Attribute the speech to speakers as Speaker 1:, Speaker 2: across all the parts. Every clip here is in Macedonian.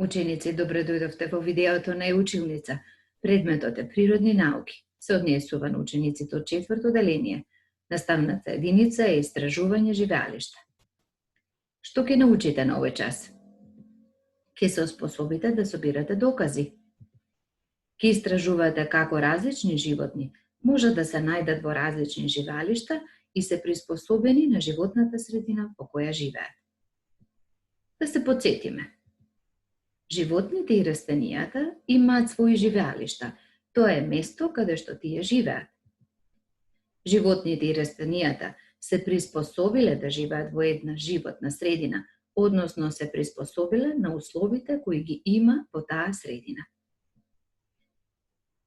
Speaker 1: Ученици, добро дојдовте во видеото на Училница. Предметот е природни науки. Се однесува на учениците од 4-то одделение. Наставната единица е истражување живеалишта. Што ќе научите на овој час? Ќе се оспособите да собирате докази. Ќе истражувате како различни животни можат да се најдат во различни живеалишта и се приспособени на животната средина во која живеат. Да се потсетиме. Животните и растенијата имаат своји живеалишта. Тоа е место каде што тие живеат. Животните и растенијата се приспособиле да живеат во една животна средина, односно се приспособиле на условите кои ги има во таа средина.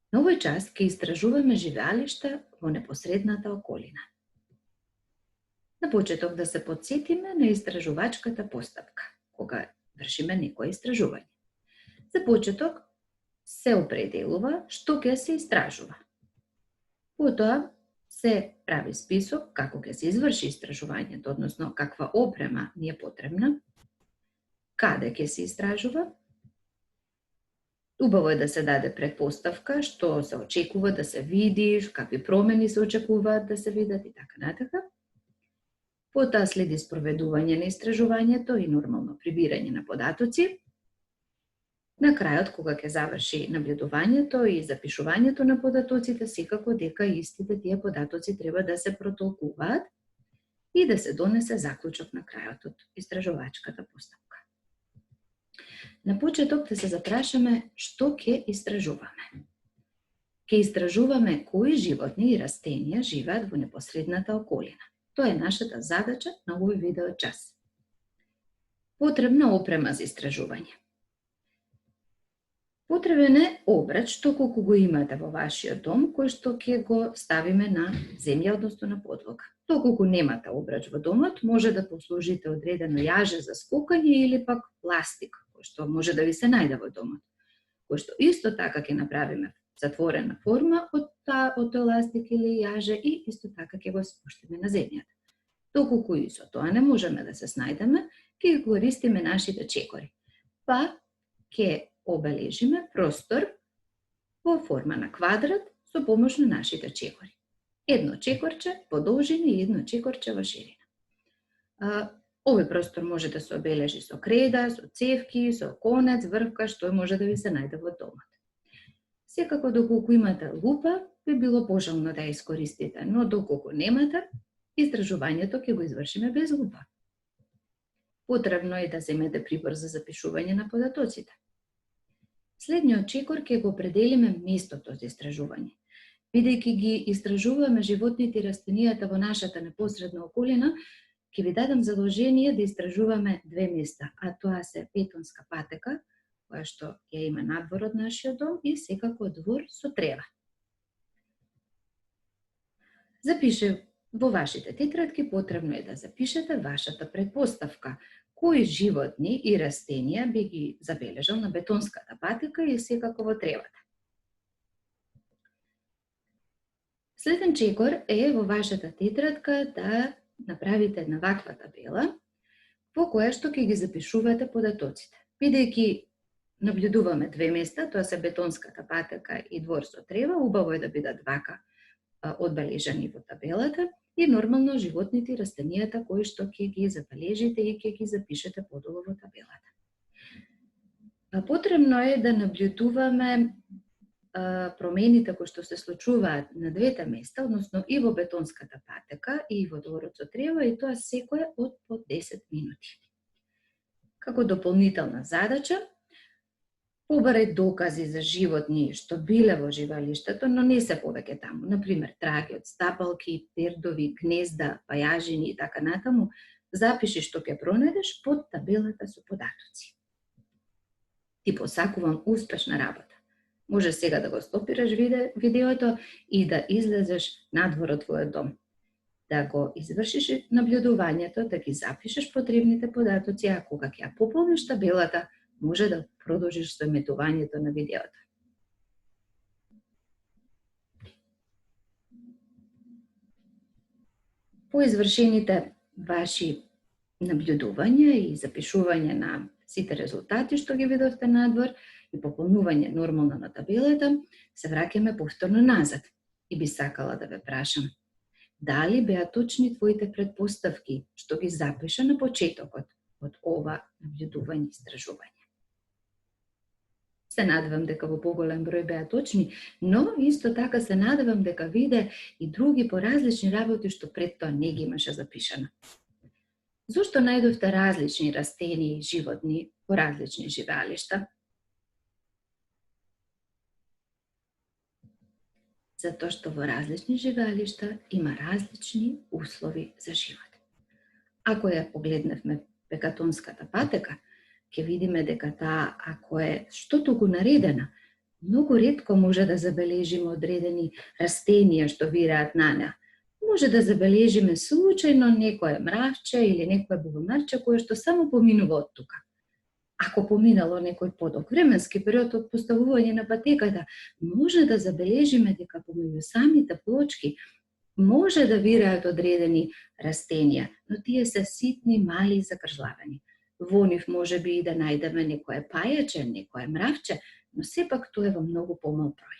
Speaker 1: На овој час ќе истражуваме живеалишта во непосредната околина. На почеток да се потсетиме на истражувачката постапка, кога вршиме некое истражување. За почеток се определува што ќе се истражува. Потоа се прави список како ќе се изврши истражувањето, односно каква опрема ни е потребна, каде ќе се истражува. Убаво е да се даде предпоставка што се очекува да се види, какви промени се очекуваат да се видат и така натака. Потоа следи спроведување на истражувањето и нормално прибирање на податоци. На крајот, кога ќе заврши наблюдувањето и запишувањето на податоците, секако дека истите тие податоци треба да се протолкуваат и да се донесе заклучок на крајот од истражувачката постапка. На почеток да се запрашаме што ќе истражуваме. Ќе истражуваме кои животни и растенија живеат во непосредната околина. Тоа е нашата задача на овој видео час. Потребна опрема за истражување. Потребен е обрач што колку го имате во вашиот дом, кој што ќе го ставиме на земја, односно на подлога. Доколку немате обрач во домот, може да послужите одредено јаже за скокање или пак пластик, кој што може да ви се најде во домот, кој што исто така ќе направиме затворена форма од еластик или јаже и исто така ќе го спуштиме на земјата. Доколку и со тоа не можеме да се снајдеме, ќе го користиме нашите чекори. Па ќе обележиме простор во форма на квадрат со помош на нашите чекори. Едно чекорче по должина и едно чекорче во ширина. Овој простор може да се обележи со креда, со цевки, со конец, врвка, што може да ви се најде во домот. Секако, доколку имате лупа, би било пожелно да ја искористите, но доколку немате, истражувањето ќе го извршиме без лупа. Потребно е да земете прибор за запишување на податоците. Следниот чекор ќе го определиме местото за истражување. Бидејќи ги истражуваме животните и растенијата во нашата непосредна околина, ќе ви дадам задолжение да истражуваме две места, а тоа се бетонска патека, која што ја има надвор од нашиот дом и секако двор со трева. Во вашите тетрадки потребно е да запишете вашата предпоставка, кои животни и растенија би ги забележал на бетонската патека и секако во тревата. Следен чекор е во вашата тетрадка да направите една ваква табела во која што ќе ги запишувате податоците. Бидејќи наблюдуваме две места, тоа се бетонската патека и двор со трева, убаво е да бидат вака одбележани во табелата и нормално животните и растенијата кои што ќе ги забележите и ќе ги запишете подолу во табелата. Потребно е да наблюдуваме промените кои што се случуваат на двете места, односно и во бетонската патека и во дворот со трева, и тоа секое од по 10 минути. Како дополнителна задача, побарај докази за животни што биле во живеалиштето, но не се повеќе таму. Например, траги од стапалки, пердови, гнезда, пајажини и така натаму. Запиши што ќе пронајдеш под табелата со податоци. Ти посакувам успешна работа. Може сега да го стопираш видеото и да излезеш надвор од твојот дом. Да го извршиш наблюдувањето, да ги запишеш потребните податоци, а кога ќе ја пополниш табелата, може да продолжиш со еметувањето на видеото. По извршените ваши наблюдување и запишување на сите резултати што ги видовте надвор и пополнување нормално на табелата, се враќаме повторно назад. И би сакала да ве прашам, дали беа точни твоите предпоставки што ги запиша на почетокот од ова наблюдување и истражување? Се надевам дека во поголем број беа точни, но исто така се надевам дека виде и други поразлични работи што пред тоа не ги имаше запишано. Зошто најдовте различни растенија и животни по различни живеалишта? Затоа што во различни живеалишта има различни услови за живот. Ако ја погледневме пекатонската патека, ќе видиме дека таа, ако е што толку наредена, многу ретко може да забележиме одредени растенија што вираат на неа. Може да забележиме случајно некое мравче или некое бубамарче кое што само поминува од тука. Ако поминало некој подолг временски период од поставување на патеката, може да забележиме дека помеѓу самите плочки може да вираат одредени растенија, но тие се ситни, мали и закржлавани. Во нив може би и да најдеме некое пајаче, некое мравче, но сепак тоа е во многу помал број.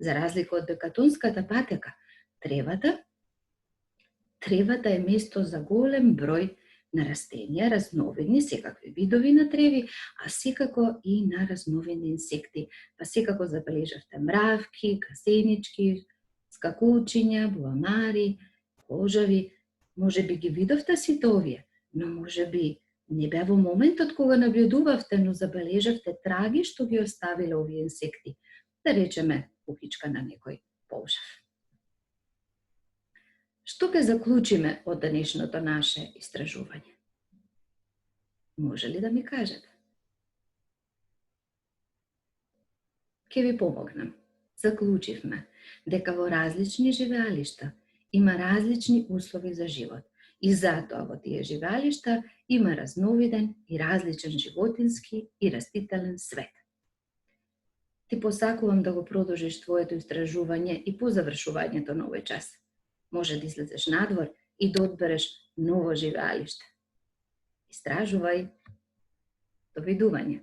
Speaker 1: За разлика од пекатонската патека, тревата е место за голем број на растенија, разновидни, секакви видови на треви, а секако и на разновидни инсекти. Па секако забележавте мравки, касенички, скакулчиња, буамари, кожави. Може би ги видовте сите овие, но може би не бе во моментот кога наблюдувавте, но забележавте траги што ги оставиле овие инсекти. Да речеме, кукичка на некој полжав. Што ќе заклучиме од денешното наше истражување? Може ли да ми кажете? Ќе ви помогнам. Заклучивме дека во различни живеалишта има различни услови за живот и затоа во тие живеалишта има разновиден и различен животински и растителен свет. Ти посакувам да го продолжиш твоето истражување и по завршувањето на овој час. Може да излезеш надвор и да одбереш ново живеалиште. Истражувај. Довидување.